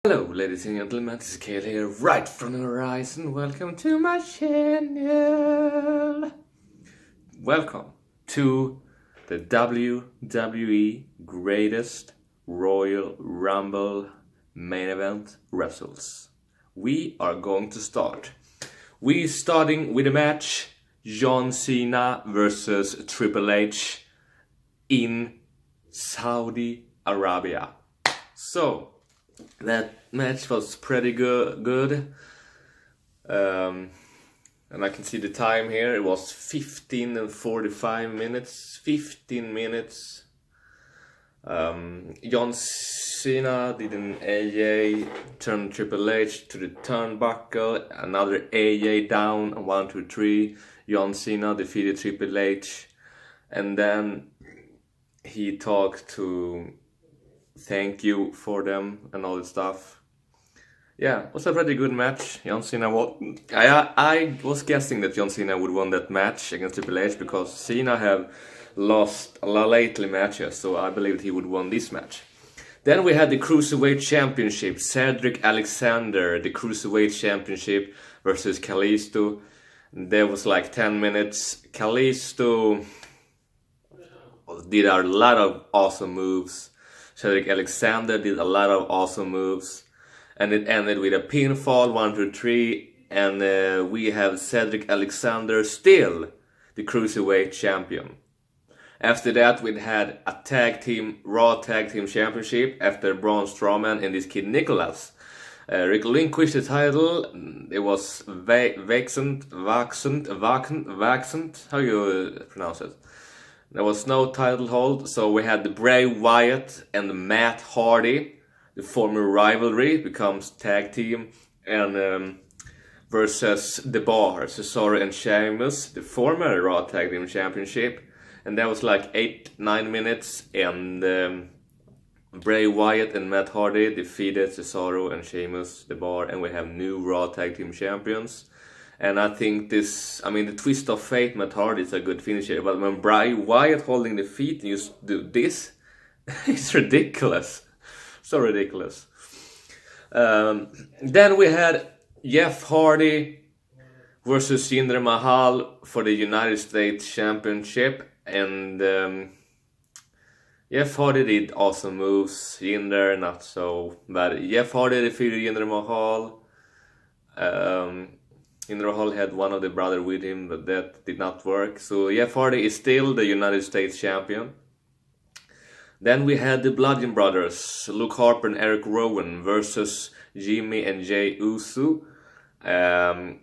Hello ladies and gentlemen, this is Kale here, right from the horizon. Welcome to my channel. Welcome to the WWE Greatest Royal Rumble main event wrestles. We are going to start. We starting with a match, John Cena versus Triple H in Saudi Arabia. So that match was pretty good. And I can see the time here. It was 15 and 45 minutes. 15 minutes. John Cena did an AA, turned Triple H to the turnbuckle, another AA down, 1, 2, 3. John Cena defeated Triple H, and then he talked to thank you for them and all that stuff. Yeah, it was a pretty good match. John Cena won. I was guessing that John Cena would win that match against Triple H because Cena have lost a lot lately matches, so I believed he would win this match. Then we had the Cruiserweight Championship, Cedric Alexander, the Cruiserweight Championship versus Kalisto. There was like 10 minutes. Kalisto did a lot of awesome moves. Cedric Alexander did a lot of awesome moves. And it ended with a pinfall, 1, 2, 3. And we have Cedric Alexander still the Cruiserweight Champion. After that we had a Raw Tag Team Championship after Braun Strowman and this kid Nicholas relinquished the title. It was vacant, how you pronounce it? There was no title hold, so we had the Bray Wyatt and the Matt Hardy, the former rivalry, becomes tag team, and versus The Bar, Cesaro and Sheamus, the former Raw Tag Team Championship. And that was like 8-9 minutes, and Bray Wyatt and Matt Hardy defeated Cesaro and Sheamus, The Bar, and we have new Raw Tag Team Champions. And I think the twist of fate, Matt Hardy is a good finisher, but when Bray Wyatt holding the feet and you do this, it's ridiculous. So ridiculous. Then we had Jeff Hardy versus Jinder Mahal for the United States Championship. And Jeff Hardy did awesome moves, Jinder not so bad. Jeff Hardy defeated Jinder Mahal. Jinder Mahal had one of the brothers with him, but that did not work. So Jeff Hardy is still the United States Champion. Then we had the Bludgeon Brothers, Luke Harper and Eric Rowan versus Jimmy and Jey Uso. The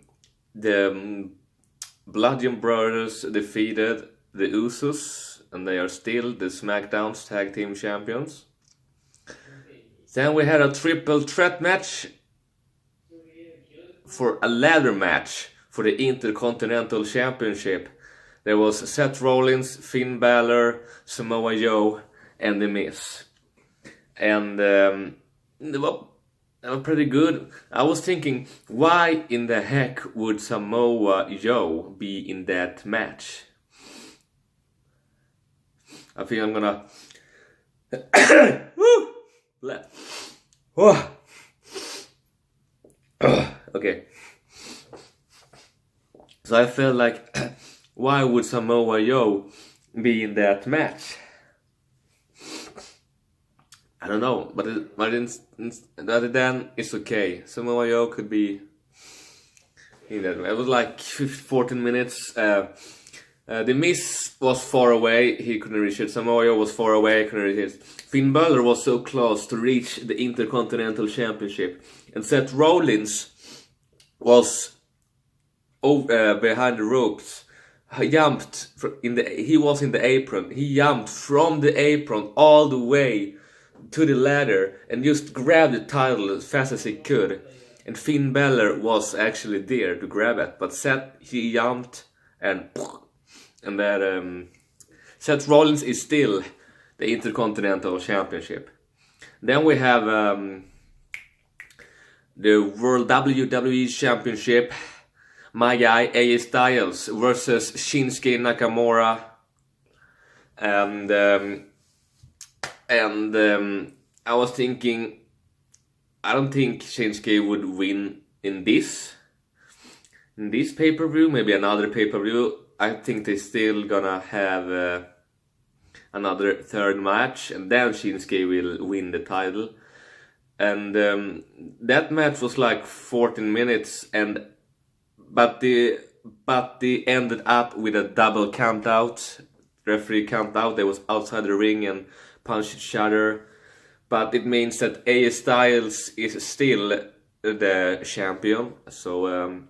Bludgeon Brothers defeated the Usos, and they are still the SmackDown's Tag Team Champions. Then we had a triple threat match for a ladder match for the Intercontinental Championship. There was Seth Rollins, Finn Balor, Samoa Joe, and The Miz. And they were pretty good. I was thinking, why in the heck would Samoa Joe be in that match? I think I'm gonna okay. So I felt like, why would Samoa Joe be in that match? I don't know, but then it's okay. Samoa Joe could be in that. It was like 14 minutes. The Miz was far away, he couldn't reach it. Samoa Joe was far away, he couldn't reach it. Finn Balor was so close to reach the Intercontinental Championship. And Seth Rollins was behind the ropes. He was in the apron. He jumped from the apron all the way to the ladder and just grabbed the title as fast as he could. And Finn Balor was actually there to grab it, but he jumped and that Seth Rollins is still the Intercontinental Championship. Then we have the World WWE Championship. My guy AJ Styles versus Shinsuke Nakamura. And I was thinking, I don't think Shinsuke would win in this pay-per-view. Maybe another pay-per-view. I think they're still gonna have another third match, and then Shinsuke will win the title. And that match was like 14 minutes, but they ended up with a double count out. Referee count out. They was outside the ring and punched each other. But it means that AJ Styles is still the champion. So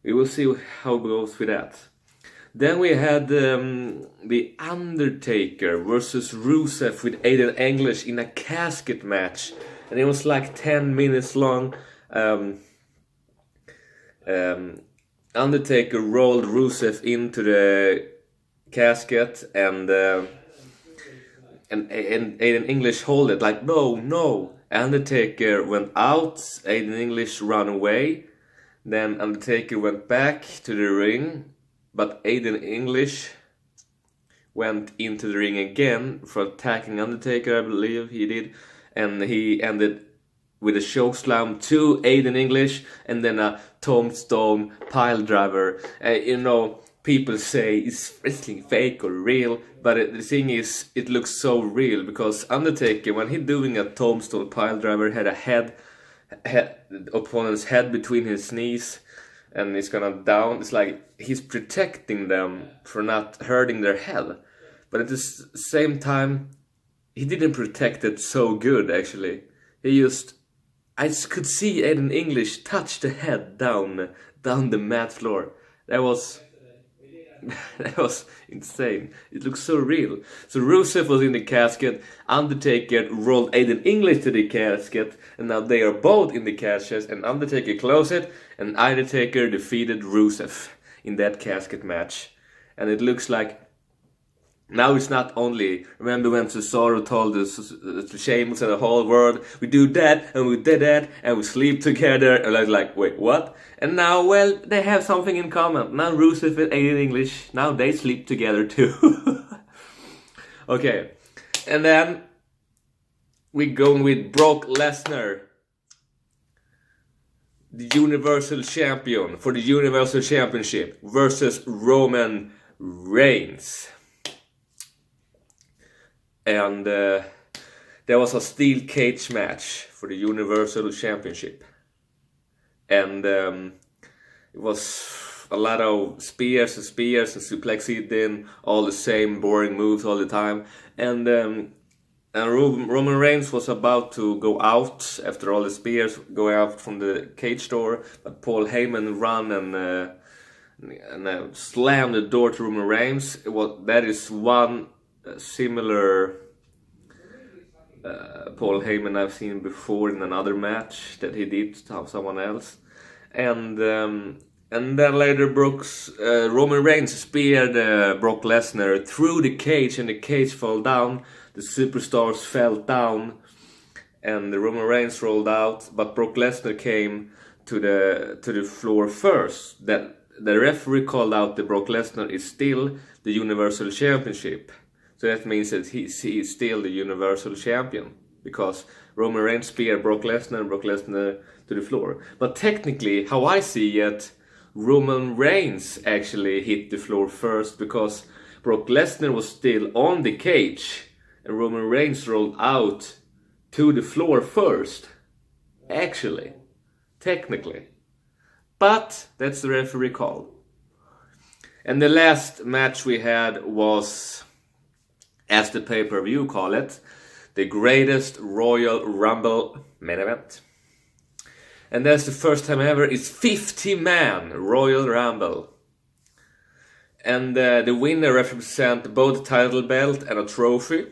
we will see how it goes with that. Then we had The Undertaker versus Rusev with Aiden English in a casket match. And it was like 10 minutes long. Undertaker rolled Rusev into the casket, and Aiden English held it like no. Undertaker went out, Aiden English ran away. Then Undertaker went back to the ring, but Aiden English went into the ring again for attacking Undertaker, I believe he did, and he ended with a chokeslam to Aiden English, and then a tombstone pile driver. People say, is wrestling fake or real? But the thing is, it looks so real, because Undertaker, when he's doing a tombstone pile driver, had the opponent's head between his knees, and he's gonna down. It's like he's protecting them for not hurting their head. But at the same time, he didn't protect it so good, actually. I could see Aiden English touch the head down the mat floor. That was insane. It looks so real. So Rusev was in the casket, Undertaker rolled Aiden English to the casket, and now they are both in the casket, and Undertaker closed it, and Undertaker defeated Rusev in that casket match. And it looks like now it's not only, remember when Cesaro told us, to Sheamus and the whole world, we do that, and we did that, and we sleep together, and I was like, wait, what? And now, well, they have something in common. Now Rusev and Aiden English, now they sleep together too. Okay, and then we go with Brock Lesnar, the Universal Champion, for the Universal Championship, versus Roman Reigns. And there was a steel cage match for the Universal Championship. And it was a lot of spears and suplexes in, all the same boring moves all the time. And Roman Reigns was about to go out after all the spears, going out from the cage door. But Paul Heyman ran and slammed the door to Roman Reigns. That is one similar Paul Heyman I've seen before in another match that he did to someone else, and then later Roman Reigns speared Brock Lesnar through the cage, and the cage fell down. The superstars fell down, and the Roman Reigns rolled out, but Brock Lesnar came to the floor first. That the referee called out that Brock Lesnar is still the Universal Championship. So that means that he is still the Universal Champion, because Roman Reigns speared Brock Lesnar and Brock Lesnar to the floor. But technically, how I see it, Roman Reigns actually hit the floor first, because Brock Lesnar was still on the cage and Roman Reigns rolled out to the floor first. Actually, technically. But that's the referee call. And the last match we had was, as the pay-per-view call it, the greatest Royal Rumble main event. And that's the first time ever, it's 50-man Royal Rumble. And the winner represents both title belt and a trophy.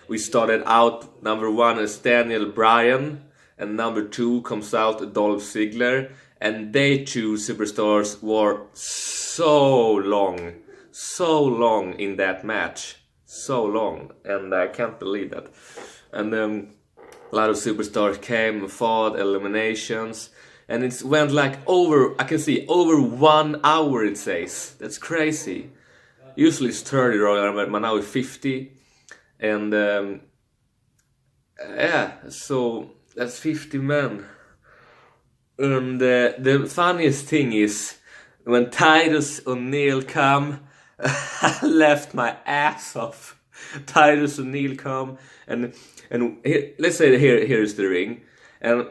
We started out, number 1 is Daniel Bryan, and number 2 comes out Dolph Ziggler. And they two superstars were so long in that match. So long, and I can't believe that. And a lot of superstars came and fought, eliminations, and it went like over 1 hour, it says. That's crazy. Usually it's 30 Royal, but now it's 50. And yeah, so That's 50 men. And the funniest thing is when Titus O'Neil come, I left my ass off. Titus O'Neil come and here, let's say here's the ring, and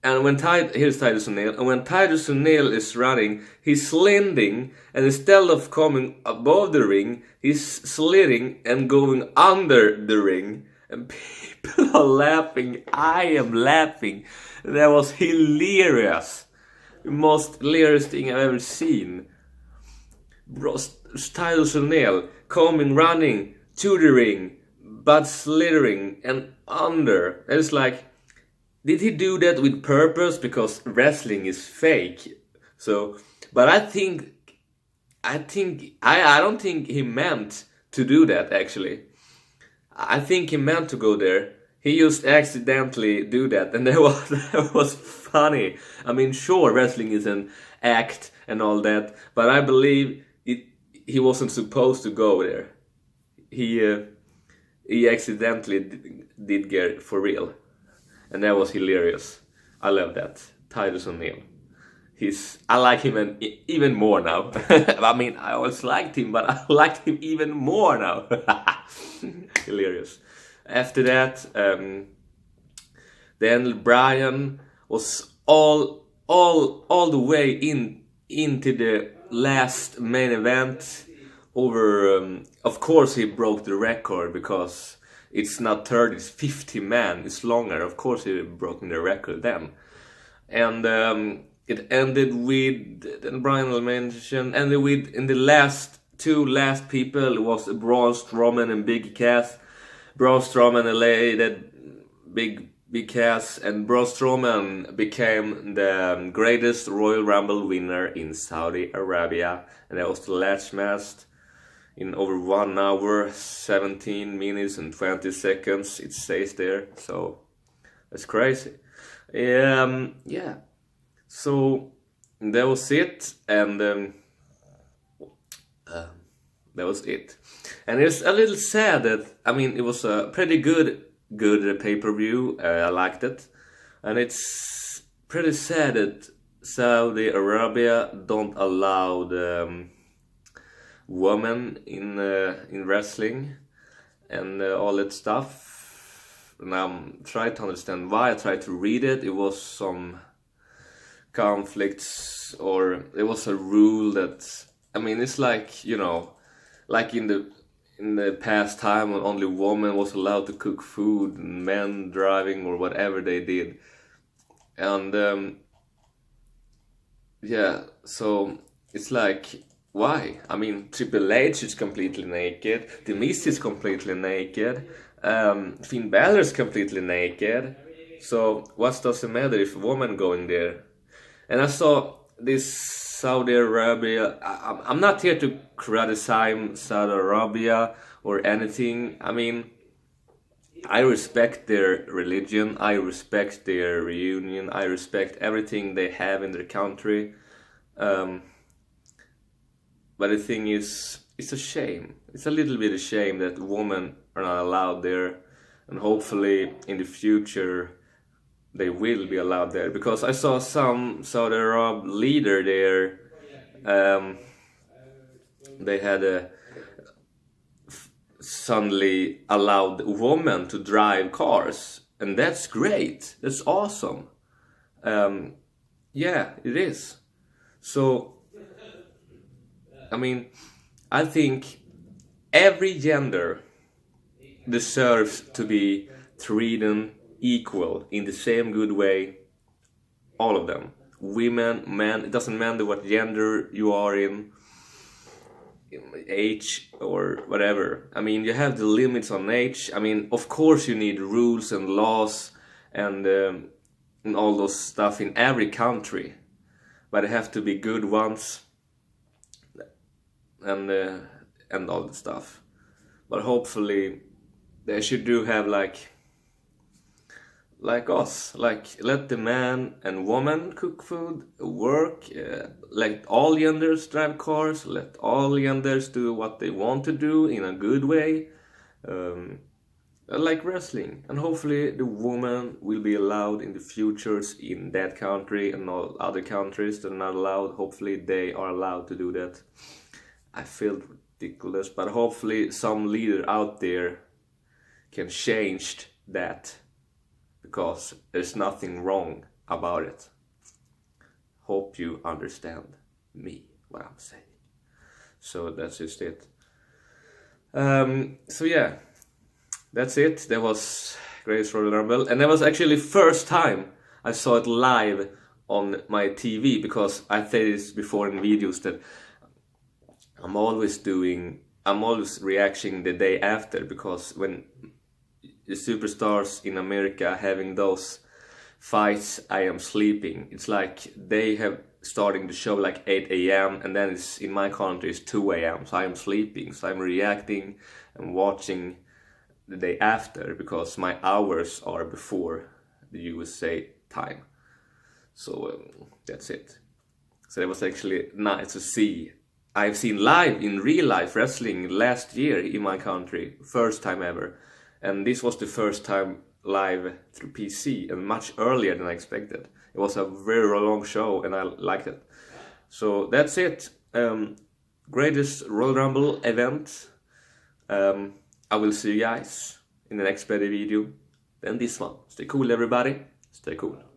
when here's Titus O'Neil, and when Titus O'Neil is running, he's sliding, and instead of coming above the ring, he's sliding and going under the ring, and people are laughing. I am laughing. That was hilarious. The most hilarious thing I've ever seen. Titus O'Neil coming, running to the ring, but slithering and under. And it's like, did he do that with purpose? Because wrestling is fake. So, but I don't think he meant to do that actually. I think he meant to go there. He just accidentally do that, and that was funny. I mean, sure, wrestling is an act and all that, but I believe he wasn't supposed to go there. He accidentally did get it for real, and that was hilarious. I love that. Titus O'Neil. I like him even more now. I mean, I always liked him, but I liked him even more now. Hilarious. After that, Daniel Bryan was all the way into the last main event. Over, of course, he broke the record because it's not 30, it's 50 man. It's longer. Of course, he broke the record then, and it ended with, and Bryan will mention, ended with, in the last people, it was Braun Strowman and Big Cass. Braun Strowman LA, that big Cass, and Braun Strowman became the greatest Royal Rumble winner in Saudi Arabia, and that was the last match in over 1 hour, 17 minutes and 20 seconds. It stays there, so that's crazy. Yeah. So that was it, and that was it. And it's a little sad that, I mean, it was a pretty good pay-per-view. I liked it, and it's pretty sad that Saudi Arabia don't allow the women in wrestling and all that stuff. And I'm trying to understand why. I tried to read it. It was some conflicts, or it was a rule that, I mean, it's like, you know, like in the past time when only women was allowed to cook food and men driving or whatever they did. And yeah, so it's like, why? I mean, Triple H is completely naked, The Miz is completely naked, Finn Balor is completely naked, so what does it matter if a woman going there? And I saw this Saudi Arabia. I'm not here to criticize Saudi Arabia or anything. I mean, I respect their religion, I respect their reunion, I respect everything they have in their country. But the thing is, it's a shame. It's a little bit a shame that women are not allowed there, and hopefully in the future they will be allowed there, because I saw some Saudi Arab leader there. They had suddenly allowed women to drive cars, and that's great. That's awesome. Yeah, it is. So, I mean, I think every gender deserves to be treated equal in the same good way. All of them, women, men, it doesn't matter what gender you are in, age or whatever. I mean, you have the limits on age. I mean, of course you need rules and laws and all those stuff in every country, but they have to be good ones, and all the stuff. But hopefully they should do have like us, like let the man and woman cook food, work, let all genders drive cars, let all genders do what they want to do in a good way. like wrestling, and hopefully the woman will be allowed in the futures in that country and all other countries that are not allowed. Hopefully they are allowed to do that. I feel ridiculous, but hopefully some leader out there can change that, because there's nothing wrong about it. Hope you understand me, what I'm saying. So that's just it. So yeah, that's it. That was Greatest Royal Rumble, and that was actually first time I saw it live on my TV, because I said this before in videos that I'm always reacting the day after, because when the superstars in America are having those fights, I am sleeping. It's like they have starting the show like 8 a.m. and then it's in my country it's 2 a.m. so I am sleeping. So I'm reacting and watching the day after, because my hours are before the USA time. So that's it. So it was actually nice to see. I've seen live, in real life, wrestling last year in my country, first time ever. And this was the first time live through PC, and much earlier than I expected. It was a very long show and I liked it. So that's it. Greatest Royal Rumble event. I will see you guys in the next better video than this one. Stay cool everybody, stay cool.